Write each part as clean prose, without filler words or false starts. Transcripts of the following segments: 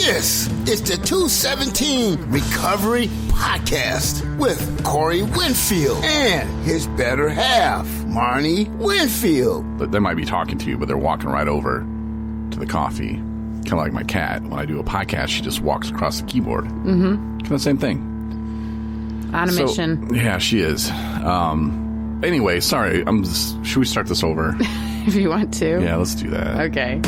This is the 217 Recovery Podcast with Corey Winfield and his better half, Marnie Winfield. But they might be talking to you, but they're walking right over to the coffee. Kind of like my cat. When I do a podcast, she just walks across the keyboard. Mm-hmm. Kind of the same thing. On a mission. Yeah, she is. Anyway, sorry. Should we start this over? If you want to. Yeah, let's do that. Okay.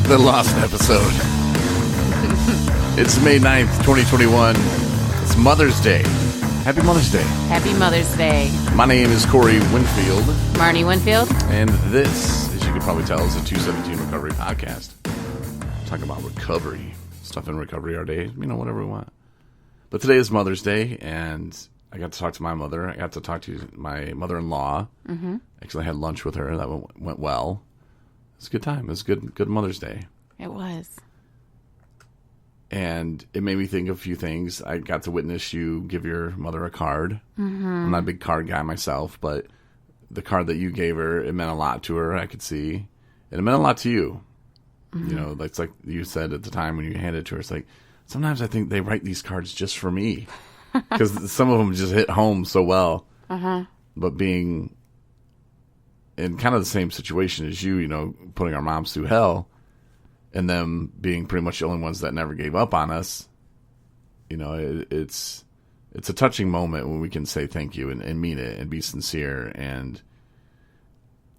The lost episode. It's May 9th, 2021. It's Mother's Day. Happy Mother's Day. Happy Mother's Day. My name is Corey Winfield. Marnie Winfield. And this, as you can probably tell, is a 217 Recovery Podcast. Talking about recovery. Stuff in recovery our day. You know, whatever we want. But today is Mother's Day, and I got to talk to my mother. I got to talk to my mother-in-law. Mm-hmm. Actually, I had lunch with her. That went well. It was a good time. It was good Mother's Day. It was. And it made me think of a few things. I got to witness you give your mother a card. Mm-hmm. I'm not a big card guy myself, but the card that you gave her, it meant a lot to her, I could see. And it meant a lot to you. Mm-hmm. You know, it's like you said at the time when you handed it to her, it's like, sometimes I think they write these cards just for me. Because some of them just hit home so well. Uh-huh. But being in kind of the same situation as you know, putting our moms through hell, and them being pretty much the only ones that never gave up on us, you know, it's a touching moment when we can say thank you and mean it and be sincere. And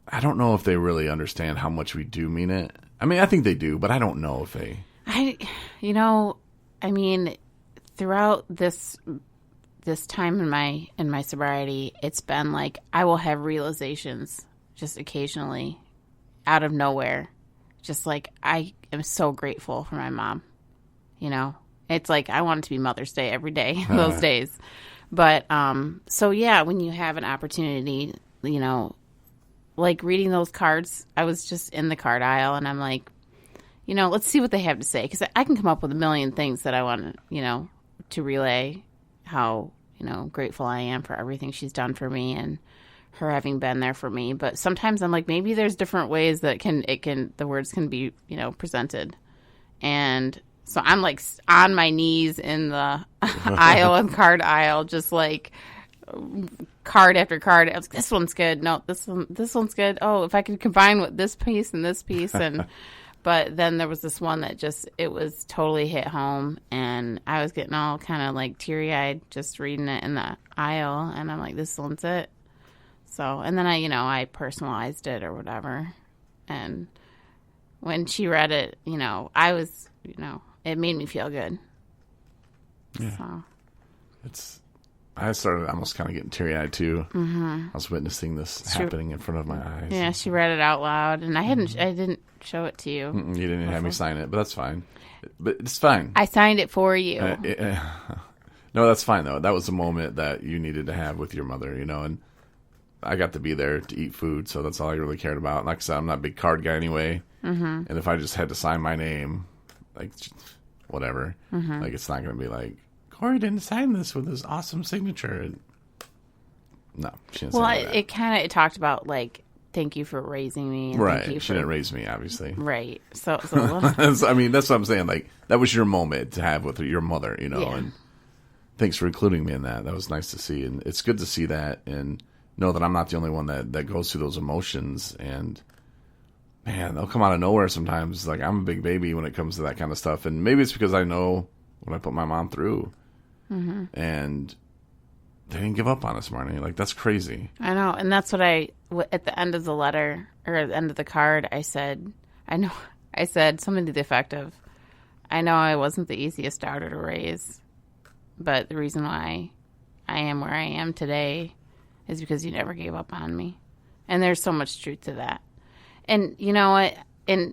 I don't know if they really understand how much we do mean it. I mean, I think they do, but I don't know if they... throughout this time in my sobriety, it's been like I will have realizations just occasionally out of nowhere. Just like I am so grateful for my mom. You know, it's like I want it to be Mother's Day every day, those days. But so yeah, when you have an opportunity, you know, like reading those cards, I was just in the card aisle and I'm like, you know, let's see what they have to say, because I can come up with a million things that I want to, you know, to relay how, you know, grateful I am for everything she's done for me and her having been there for me. But sometimes I'm like, maybe there's different ways that the words can be, you know, presented. And so I'm like on my knees in the aisle and card aisle, just like card after card. I was like, this one's good. No, this one's good. Oh, if I could combine with this piece and this piece. And but then there was this one that it was totally hit home, and I was getting all kind of like teary-eyed just reading it in the aisle, and I'm like, this one's it. So, and then I personalized it or whatever, and when she read it, you know, it made me feel good. Yeah. So. I started almost kind of getting teary-eyed, too. Mm-hmm. I was witnessing this happening in front of my eyes. Yeah, she read it out loud, and I didn't show it to you. You didn't have me sign it, but that's fine. But it's fine. I signed it for you. No, that's fine, though. That was a moment that you needed to have with your mother, you know, and I got to be there to eat food, so that's all I really cared about. Like I said, I'm not a big card guy anyway, and if I just had to sign my name, like, whatever, like, it's not going to be like, Corey didn't sign this with his awesome signature. No, she didn't say that. It talked about, like, thank you for raising me. And right. Thank you she didn't raise me, obviously. Right. So I mean, that's what I'm saying. Like, that was your moment to have with your mother, you know, yeah. And thanks for including me in that. That was nice to see. And it's good to see that and know that I'm not the only one that goes through those emotions. And, man, they'll come out of nowhere sometimes. Like, I'm a big baby when it comes to that kind of stuff. And maybe it's because I know what I put my mom through. Mm-hmm. And they didn't give up on us, Marnie. Like, that's crazy. I know. And that's what at the end of the letter, or at the end of the card, I said something to the effect of, I know I wasn't the easiest daughter to raise, but the reason why I am where I am today is because you never gave up on me. And there's so much truth to that. And you know what? And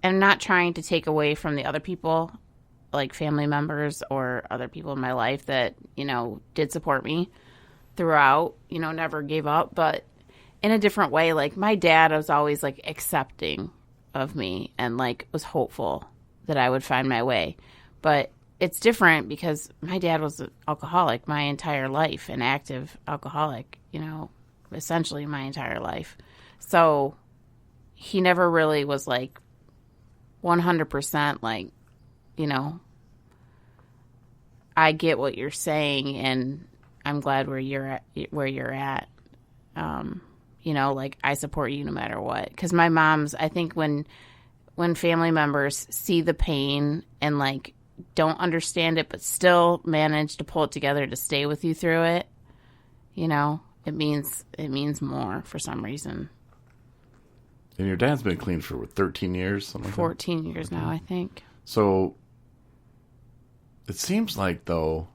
I'm not trying to take away from the other people, like family members or other people in my life that, you know, did support me throughout, you know, never gave up, but in a different way. Like, my dad was always like accepting of me and like was hopeful that I would find my way. But it's different because my dad was an alcoholic my entire life, an active alcoholic, you know, essentially my entire life. So he never really was like 100% like, you know, I get what you're saying, and I'm glad where you're at. You know, like, I support you no matter what. Because my mom's, I think when family members see the pain and, like, don't understand it but still manage to pull it together to stay with you through it, you know, it means more for some reason. And your dad's been clean for, 13 years? Something like 14 years now, I think. So it seems like, though,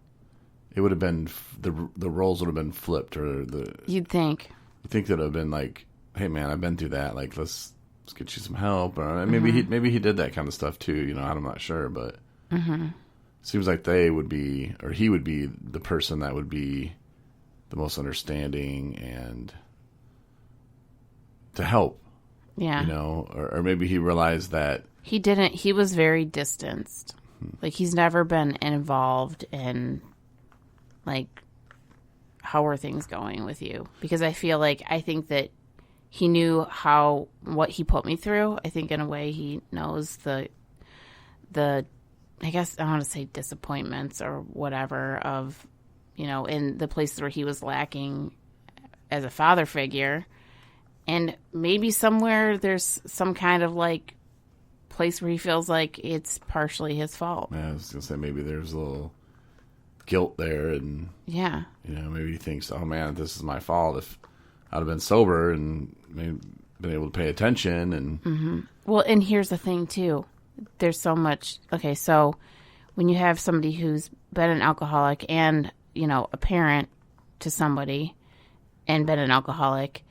it would have been, the roles would have been flipped, or You'd think. You think that it would have been like, hey, man, I've been through that. Like, let's get you some help. Or maybe he did that kind of stuff, too. You know, I'm not sure. But it seems like he would be the person that would be the most understanding and to help. Yeah. You know, or maybe he realized that. He didn't. He was very distanced. Like, he's never been involved in, like, how are things going with you? Because I think that he knew what he put me through. I think in a way he knows the I guess I want to say disappointments or whatever of, you know, in the places where he was lacking as a father figure. And maybe somewhere there's some kind of, like, place where he feels like it's partially his fault. Yeah, I was going to say maybe there's a little guilt there, and yeah, you know, maybe he thinks, oh man, this is my fault. If I'd have been sober and maybe been able to pay attention, and well, and here's the thing too, there's so much. Okay, so when you have somebody who's been an alcoholic and, you know, a parent to somebody and been an alcoholic,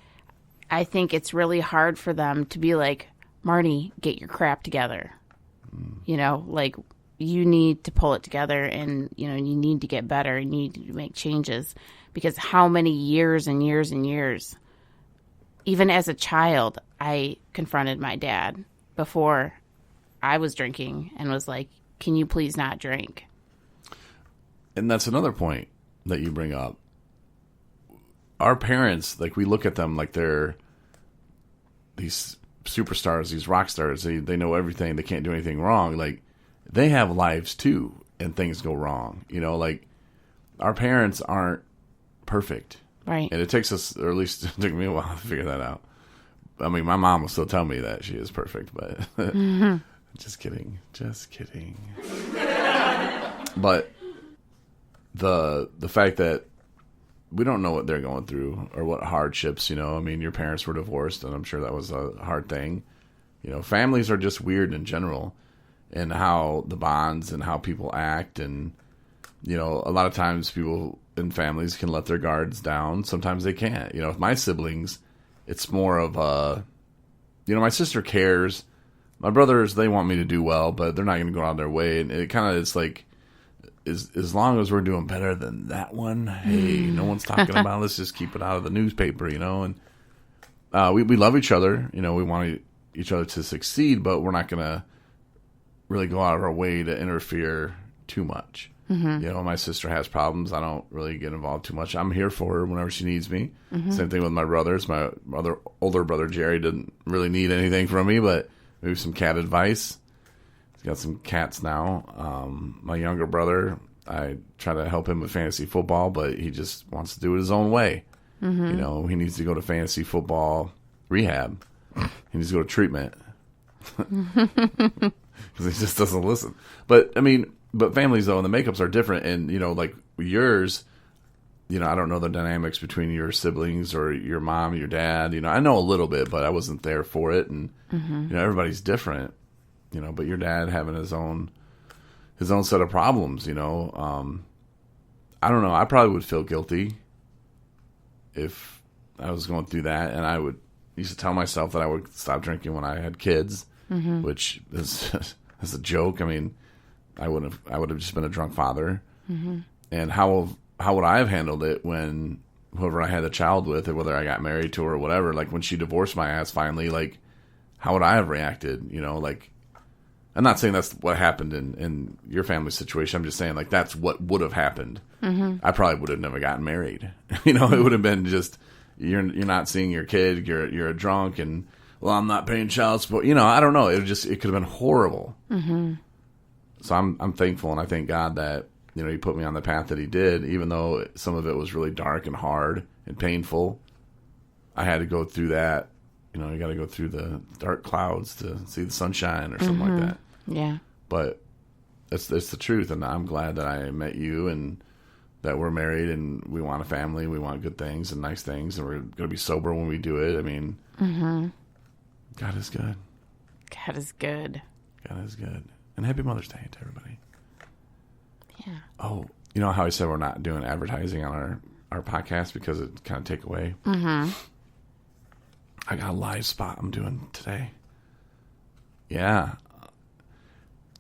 I think it's really hard for them to be like, Marty, get your crap together. You know, like, you need to pull it together, and, you know, you need to get better, and you need to make changes. Because how many years and years and years, even as a child, I confronted my dad before I was drinking and was like, can you please not drink? And that's another point that you bring up. Our parents, like, we look at them like they're these superstars, these rock stars. They know everything. They can't do anything wrong. Like, they have lives too, and things go wrong. You know, like, our parents aren't perfect. Right. And it takes us, or at least it took me a while to figure that out. I mean, my mom will still tell me that she is perfect, but just kidding. But the fact that we don't know what they're going through or what hardships, you know. I mean, your parents were divorced, and I'm sure that was a hard thing. You know, families are just weird in general, and how the bonds and how people act. And, you know, a lot of times people in families can let their guards down. Sometimes they can't. You know, with my siblings, it's more of you know, my sister cares. My brothers, they want me to do well, but they're not going to go out of their way. And it kind of, it's like, as long as we're doing better than that one, hey, no one's talking about it. Let's just keep it out of the newspaper, you know. And we love each other. You know, we want each other to succeed, but we're not going to really go out of our way to interfere too much. You know, my sister has problems. I don't really get involved too much. I'm here for her whenever she needs me. Same thing with my brothers. My older brother, Jerry, didn't really need anything from me, but maybe some cat advice. He's got some cats now. My younger brother, I try to help him with fantasy football, but he just wants to do it his own way. You know, he needs to go to fantasy football rehab. He needs to go to treatment. Because he just doesn't listen. But, I mean, families, though, and the makeups are different. And, you know, like yours, you know, I don't know the dynamics between your siblings or your mom, your dad. You know, I know a little bit, but I wasn't there for it. And, you know, everybody's different, you know, but your dad having his own set of problems, you know. I don't know. I probably would feel guilty if I was going through that. And I used to tell myself that I would stop drinking when I had kids, which is a joke. I mean, I would have just been a drunk father. And how would I have handled it when whoever I had a child with, or whether I got married to her or whatever, like when she divorced my ass finally, like, how would I have reacted? You know, like, I'm not saying that's what happened in your family situation. I'm just saying, like, that's what would have happened. I probably would have never gotten married. You know, it would have been just, you're not seeing your kid, you're a drunk, and well, I'm not paying child support. I don't know. It could have been horrible. Mm-hmm. So I'm thankful, and I thank God that, he put me on the path that he did, even though some of it was really dark and hard and painful. I had to go through that. You got to go through the dark clouds to see the sunshine or something like that. Yeah. But it's the truth, and I'm glad that I met you and that we're married and we want a family. We want good things and nice things, and we're going to be sober when we do it. I mean, God is good. God is good. God is good. And happy Mother's Day to everybody. Yeah. Oh, you know how I said we're not doing advertising on our podcast because it kind of take away? Mm-hmm. I got a live spot I'm doing today. Yeah.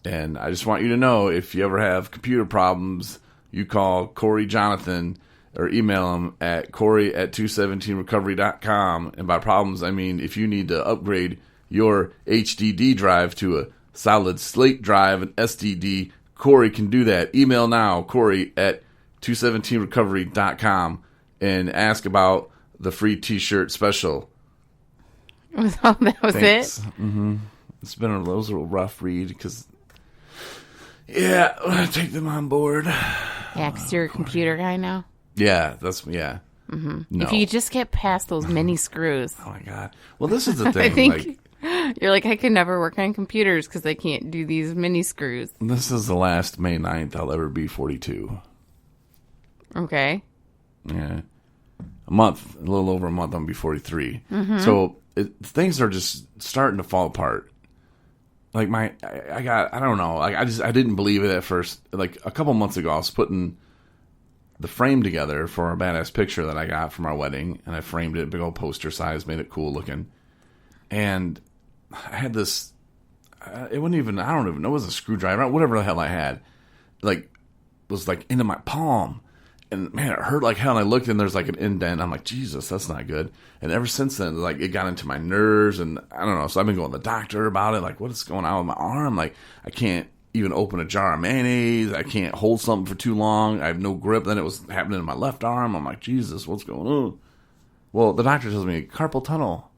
And I just want you to know, if you ever have computer problems, you call Corey Jonathan or email him at Corey@217recovery.com. And by problems, I mean if you need to upgrade your HDD drive to a solid slate drive, an SDD, Corey can do that. Email now, Corey@217recovery.com, and ask about the free t-shirt special. That was Thanks. it? Mm-hmm. It's been a little rough read because, yeah, I'm going to take them on board. Yeah, because you're a computer guy now. Yeah, yeah. Mm-hmm. No. If you just get past those mini screws. Oh, my God. Well, this is the thing. I think you're like, I could never work on computers because I can't do these mini screws. This is the last May 9th I'll ever be 42. Okay. Yeah. A little over a month, I'm going to be 43. Mm-hmm. So things are just starting to fall apart. Like I don't know. Like I didn't believe it at first. Like a couple months ago, I was putting the frame together for a badass picture that I got from our wedding, and I framed it big old poster size, made it cool looking. And I had this, it wasn't even, I don't even know, it was a screwdriver, whatever the hell I had, like, was like into my palm. And man, it hurt like hell. And I looked and there's like an indent. I'm like, Jesus, that's not good. And ever since then, like it got into my nerves, and I don't know. So I've been going to the doctor about it. Like, what is going on with my arm? Like, I can't even open a jar of mayonnaise. I can't hold something for too long. I have no grip. Then it was happening in my left arm. I'm like, Jesus, what's going on? Well, the doctor tells me carpal tunnel.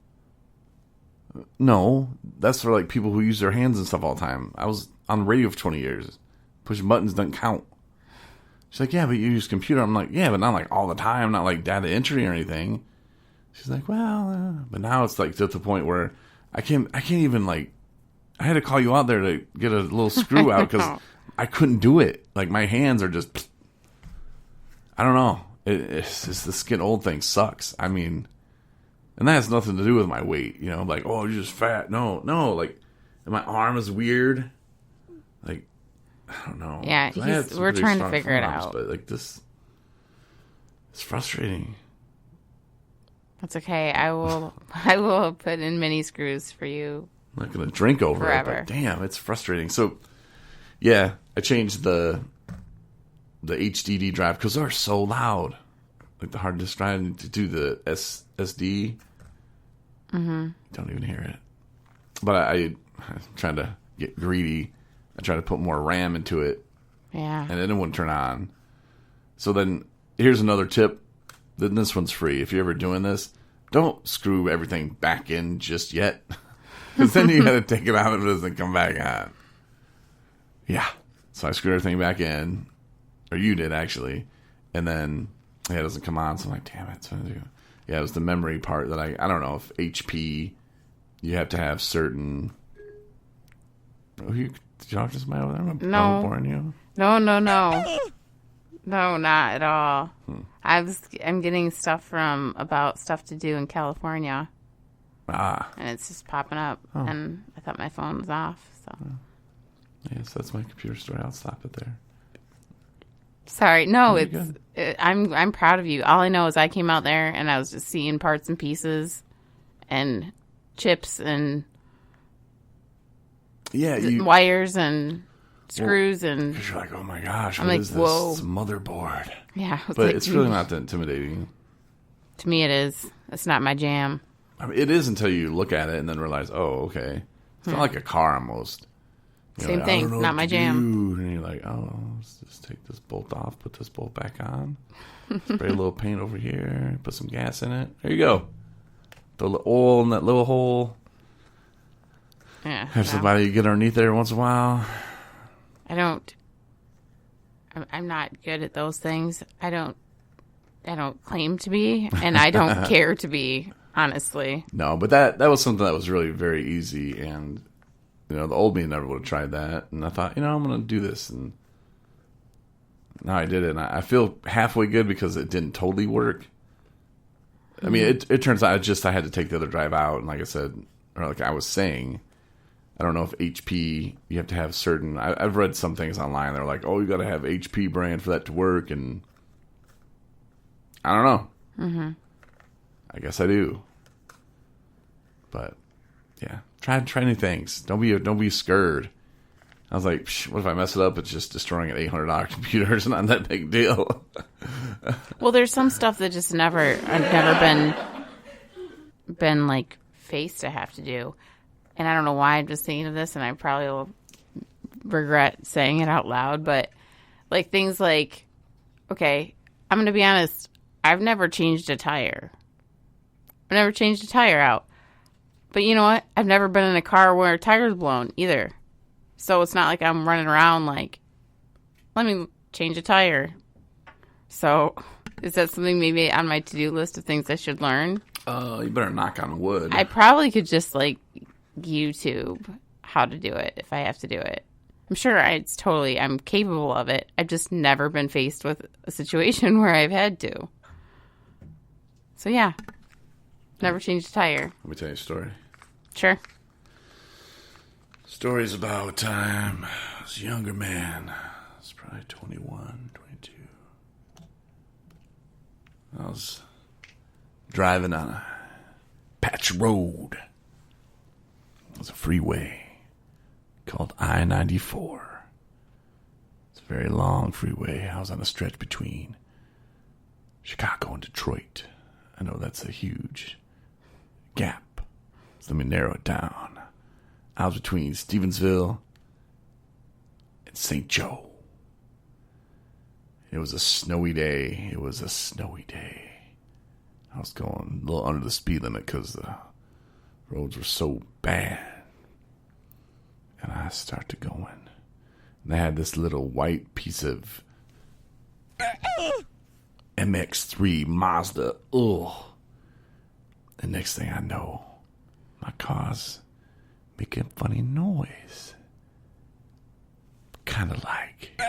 No, that's for like people who use their hands and stuff all the time. I was on the radio for 20 years. Pushing buttons doesn't count. She's like, yeah, but you use a computer. I'm like, yeah, but not like all the time, not like data entry or anything. She's like, well, but now it's like to the point where I can't even like, I had to call you out there to get a little screw out because I couldn't do it. Like my hands are just, I don't know. It's just the skin old thing sucks. I mean, and that has nothing to do with my weight, like, oh, you're just fat. No, like, and my arm is weird. Like, I don't know. Yeah, we're trying to figure it out. But like this, it's frustrating. That's okay. I will put in mini screws for you. I'm not gonna drink over forever. it, but damn, it's frustrating. So, yeah, I changed the HDD drive because they're so loud. Like the hard disk drive to do the SSD. Mm-hmm. Don't even hear it. But I'm trying to get greedy. I tried to put more RAM into it. Yeah. And then it wouldn't turn on. So then, here's another tip. Then this one's free. If you're ever doing this, don't screw everything back in just yet. Because then you got to take it out if it doesn't come back on. Yeah. So I screwed everything back in. Or you did, actually. And then, it doesn't come on. So I'm like, damn it. So yeah, it was the memory part that I don't know if HP, you have to have certain... Did y'all just mind over there? No. Boring you? No. No, not at all. I'm getting stuff about stuff to do in California. Ah. And it's just popping up. Oh. And I thought my phone was off. So. Yes, that's my computer story. I'll stop it there. Sorry. No, I'm proud of you. All I know is I came out there and I was just seeing parts and pieces and chips and wires and screws and... Because you're like, oh my gosh, I'm what like, is this? whoa. It's a motherboard. Yeah. But like, it's really not that intimidating. To me it is. It's not my jam. I mean, it is until you look at it and then realize, oh, okay. It's not like a car almost. Same thing, not my jam. And you're like, oh, let's just take this bolt off, put this bolt back on, spray a little paint over here, put some gas in it. There you go. Throw the oil in that little hole. Have no. somebody get underneath there once in a while. I'm not good at those things. I don't claim to be, and I don't care to be, honestly. No, but that was something that was really very easy, and the old me never would have tried that. And I thought, I'm going to do this, and now I did it, and I feel halfway good because it didn't totally work. I mean, it turns out I had to take the other drive out, and like I said, or like I was saying, I don't know if HP, you have to have certain, I've read some things online, they're like, oh, you got to have HP brand for that to work, and I don't know. Mm-hmm. I guess I do. But, yeah, try new things. Don't be scared. I was like, what if I mess it up? It's just destroying an $800 computer. It's not that big deal. Well, there's some stuff that just I've never been like faced to have to do. And I don't know why I'm just thinking of this, and I probably will regret saying it out loud, but like things like, okay, I'm going to be honest, I've never changed a tire. I've never changed a tire out. But you know what? I've never been in a car where a tire's blown either. So it's not like I'm running around like, let me change a tire. So is that something maybe on my to-do list of things I should learn? You better knock on wood. I probably could just like YouTube how to do it if I have to do it. I'm sure I'm capable of it. I've just never been faced with a situation where I've had to. So yeah, never changed a tire. Let me tell you a story. Sure. Stories about time I was a younger man. I was probably 21, 22. I was driving on a patch road. It was a freeway called I-94. It's a very long freeway. I was on a stretch between Chicago and Detroit. I know that's a huge gap. So let me narrow it down. I was between Stevensville and St. Joe. It was a snowy day. I was going a little under the speed limit because the roads were so bad. And I started going. And they had this little white piece of MX-3 Mazda. Ugh. The next thing I know, my car's making funny noise. Kind of like,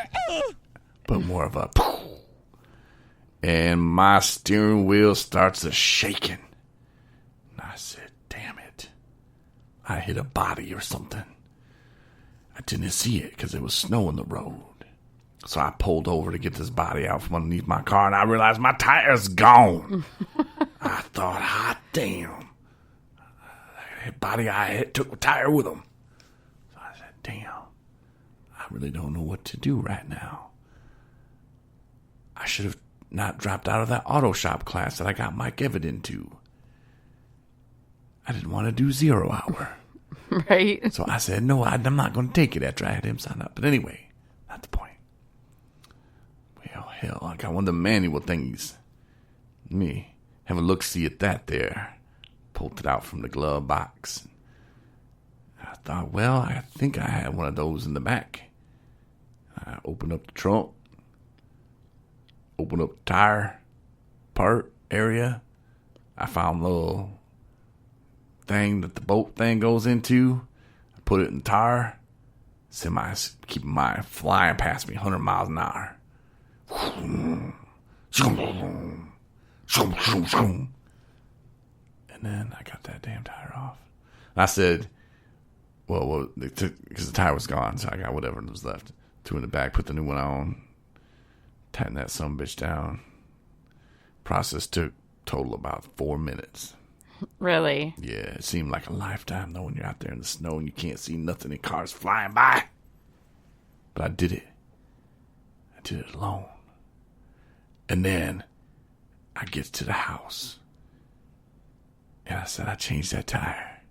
but more of a and my steering wheel starts a shaking. And I said, damn it. I hit a body or something. I didn't see it because there was snow in the road. So I pulled over to get this body out from underneath my car, and I realized my tire's gone. I thought, hot damn. That body I hit took a tire with him. So I said, damn. I really don't know what to do right now. I should have not dropped out of that auto shop class that I got Mike Evan into. I didn't want to do 0 hour. Right. So I said, no, I'm not going to take it after I had him sign up. But anyway, not the point. Well, hell, I got one of the manual thingies. Let me have a look-see at that there. Pulled it out from the glove box. I thought, well, I think I had one of those in the back. I opened up the trunk. Opened up the tire part area. I found a little thing that the bolt thing goes into. I put it in the tire. Semi's keeping mine flying past me 100 miles an hour. And then I got that damn tire off. I said, well, because the tire was gone, so I got whatever was left. Threw in the back, put the new one on, tighten that sumbitch down. Process took total about 4 minutes. Really? Yeah, it seemed like a lifetime though when you're out there in the snow and you can't see nothing and cars flying by. But I did it. I did it alone. And then I get to the house. And I said I changed that tire.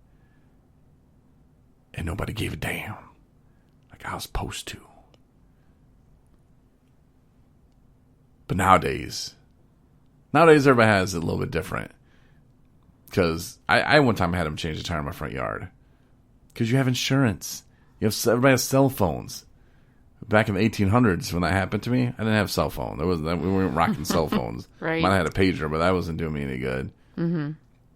And nobody gave a damn. Like I was supposed to. But nowadays everybody has it a little bit different. Because I one time had him change the tire in my front yard. Because you have insurance. Everybody has cell phones. Back in the 1800s when that happened to me, I didn't have a cell phone. We weren't rocking cell phones. Right. Might have had a pager, but that wasn't doing me any good. Mm-hmm.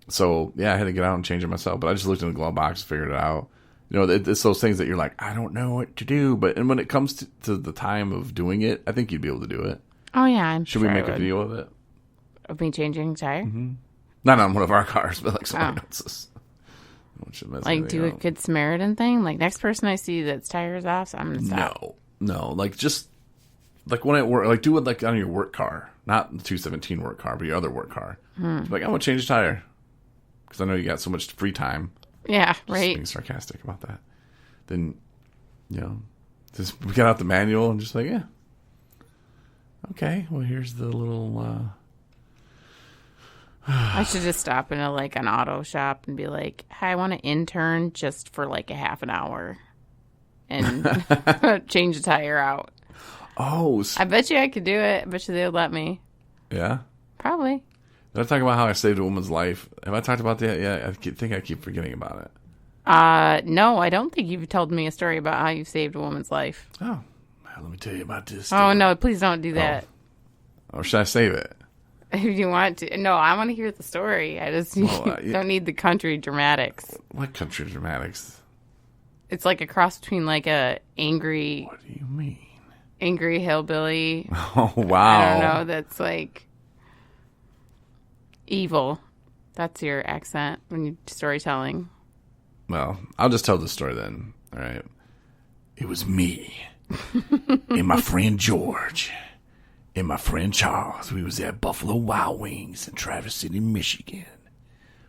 So, yeah, I had to get out and change it myself. But I just looked in the glove box, figured it out. It's those things that you're like, I don't know what to do. And when it comes to the time of doing it, I think you'd be able to do it. Oh, yeah. I'm Should sure we make a video of it? Of me changing a tire? Mm-hmm. Not on one of our cars, but like someone else's. Like, do a good Samaritan thing? Like, next person I see that's tires off, I'm going to stop. No. Like, just, like, when at work, like, do it, like, on your work car. Not the 217 work car, but your other work car. Like, I want to change a tire. Because I know you got so much free time. Yeah, Just right. being sarcastic about that. Then, just we got out the manual and just like, yeah. Okay, well, here's the little, I should just stop in an auto shop and be like, "Hi, I want to intern just for like a half an hour and change the tire out." Oh. I bet you I could do it. I bet you they'll let me. Yeah? Probably. Did I talk about how I saved a woman's life? Have I talked about that? Yeah, I think I keep forgetting about it. No, I don't think you've told me a story about how you saved a woman's life. Oh, well, let me tell you about this. Oh, no, please don't do that. Or should I save it? If you want to. No, I want to hear the story. I just don't need the country dramatics. What country dramatics? It's like a cross between like a angry... What do you mean? Angry hillbilly. Oh, wow. I don't know. That's like evil. That's your accent when you're storytelling. Well, I'll just tell the story then. All right. It was me and my friend George and my friend Charles. We was at Buffalo Wild Wings in Traverse City, Michigan.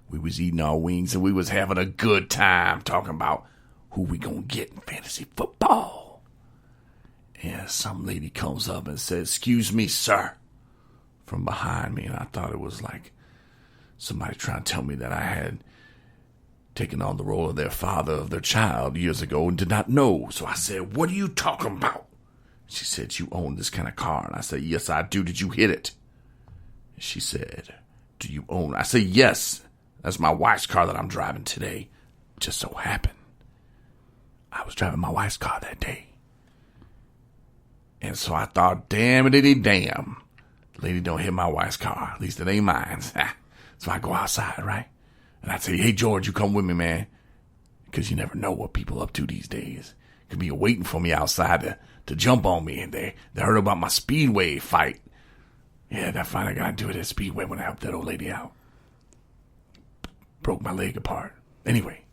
We was eating our wings and we was having a good time talking about who we gonna get in fantasy football. And some lady comes up and says, "Excuse me, sir," from behind me. And I thought it was like somebody trying to tell me that I had taken on the role of their father of their child years ago and did not know. So I said, "What are you talking about?" She said, "You own this kind of car." And I said, "Yes, I do. Did you hit it?" She said, "Do you own it?" I said, "Yes. That's my wife's car that I'm driving today. Just so happened I was driving my wife's car that day." And so I thought, damn. Lady don't hit my wife's car. At least it ain't mine. So I go outside, right? And I say, "Hey, George, you come with me, man." Because you never know what people up to these days. Could be waiting for me outside to jump on me. And they heard about my Speedway fight. Yeah, that fight I got into it at Speedway when I helped that old lady out. Broke my leg apart. Anyway,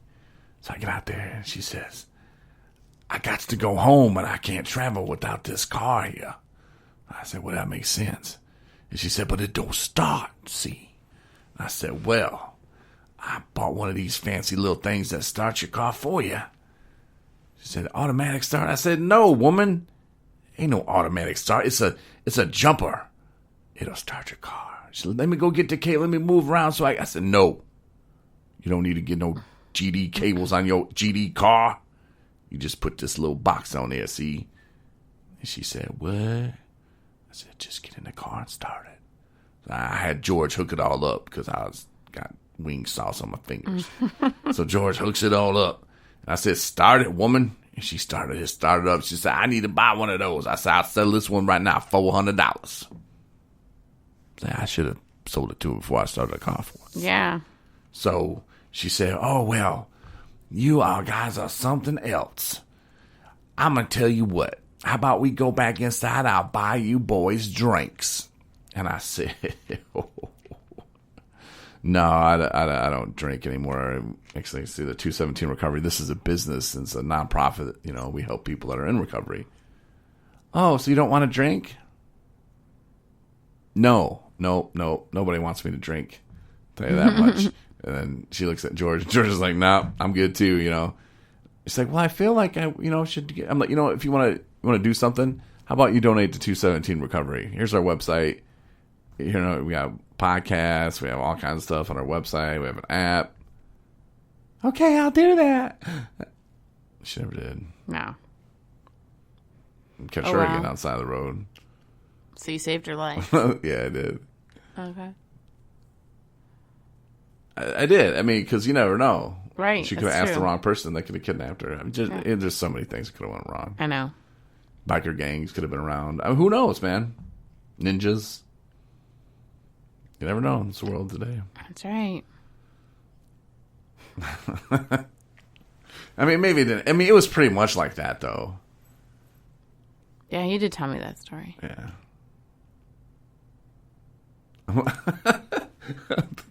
so I get out there and she says, "I got to go home, but I can't travel without this car here." I said, "Well, that makes sense." And she said, "But it don't start, see?" I said, "Well, I bought one of these fancy little things that start your car for you." She said, "Automatic start?" I said, "No, woman. Ain't no automatic start. It's a jumper. It'll start your car." She said, "Let me go get the cable. Let me move around." So I said, "No. You don't need to get no GD cables on your GD car. You just put this little box on there, see?" And she said, "What?" I said, "Just get in the car and start it." So I had George hook it all up because got wing sauce on my fingers. So George hooks it all up. And I said, "Start it, woman." And she started up. She said, "I need to buy one of those." I said, "I'll sell this one right now, $400. I should have sold it to her before I started a car for it. Yeah. So she said, "Oh, well, you all guys are something else. I'm going to tell you what. How about we go back inside? I'll buy you boys drinks." And I said, "No, I don't drink anymore. Actually, see the 217 Recovery. This is a business. And it's a nonprofit. We help people that are in recovery." "Oh, so you don't want to drink?" No. Nobody wants me to drink. I'll tell you that much. And then she looks at George. George is like, "No, I'm good too." She's like, "Well, I feel like I, should get." I'm like, "If you want to do something, how about you donate to 217 Recovery? Here's our website. We got podcasts. We have all kinds of stuff on our website. We have an app." "Okay, I'll do that." She never did. No. Kept her getting outside the road. So you saved her life. Yeah, I did. Okay. I did. I mean, because you never know. Right. She could have that's asked the true. wrong person. They could have kidnapped her. I mean, there's so many things that could have went wrong. I know. Biker gangs could have been around. I mean, who knows, man? Ninjas. You never know in this world today. That's right. I mean, maybe it didn't. I mean, it was pretty much like that, though. Yeah, you did tell me that story. Yeah.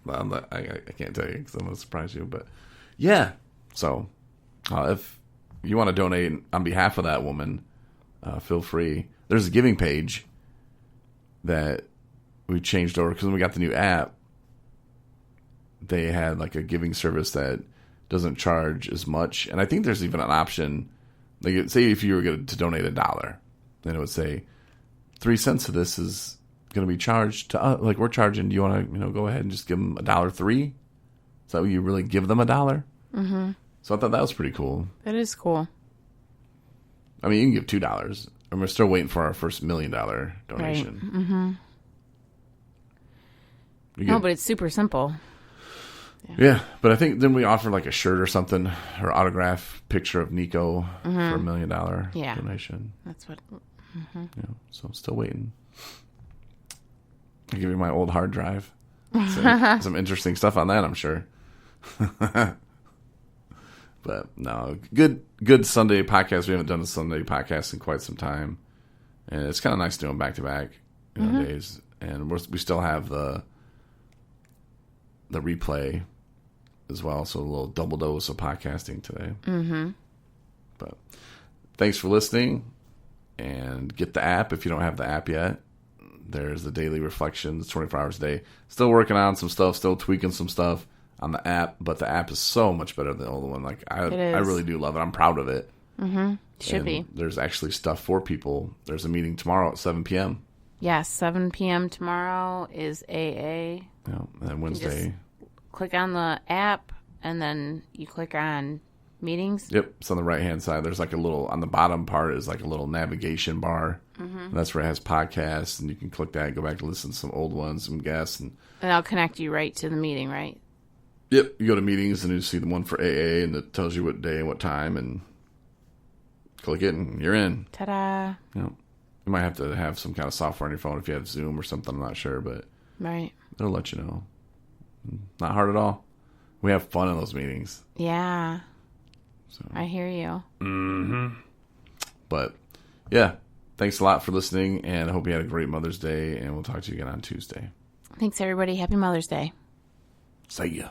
I can't tell you because I'm going to surprise you. But, yeah. So, if you want to donate on behalf of that woman, feel free. There's a giving page that we changed over because when we got the new app, they had like a giving service that doesn't charge as much. And I think there's even an option, like say if you were going to donate $1, then it would say 3 cents of this is going to be charged to us. Like we're charging. Do you want to, go ahead and just give them $1.03? Is that what you really give them $1? Mm-hmm. So I thought that was pretty cool. That is cool. I mean, you can give $2, and we're still waiting for our first $1 million donation. Right. Mm-hmm. No, but it's super simple. Yeah, but I think then we offer like a shirt or something, or autograph picture of Nico for $1 million donation. That's what. Yeah, so I'm still waiting. I'll give you my old hard drive. Some interesting stuff on that, I'm sure. But no, good Sunday podcast. We haven't done a Sunday podcast in quite some time, and it's kind of nice doing back to back days. And we still have the replay as well, so a little double dose of podcasting today. Mm-hmm. But thanks for listening, and get the app if you don't have the app yet. There's the daily reflections, 24 hours a day. Still working on some stuff, still tweaking some stuff on the app, but the app is so much better than the old one. Like I really do love it. I'm proud of it. Mm-hmm. Should be. There's actually stuff for people. There's a meeting tomorrow at 7 p.m. Yes, 7 p.m. tomorrow is AA. Yeah, and then Wednesday. Click on the app, and then you click on meetings. Yep, it's on the right-hand side. There's like a little, on the bottom part is like a little navigation bar. Mm-hmm. And that's where it has podcasts, and you can click that and go back and listen to some old ones, some guests. And I'll connect you right to the meeting, right? Yep, you go to meetings, and you see the one for AA, and it tells you what day and what time, and click it, and you're in. Ta-da. You might have to have some kind of software on your phone if you have Zoom or something, I'm not sure, but right. They'll let you know. Not hard at all. We have fun in those meetings. Yeah. So. I hear you. Mm-hmm. But, yeah, thanks a lot for listening, and I hope you had a great Mother's Day, and we'll talk to you again on Tuesday. Thanks, everybody. Happy Mother's Day. See ya.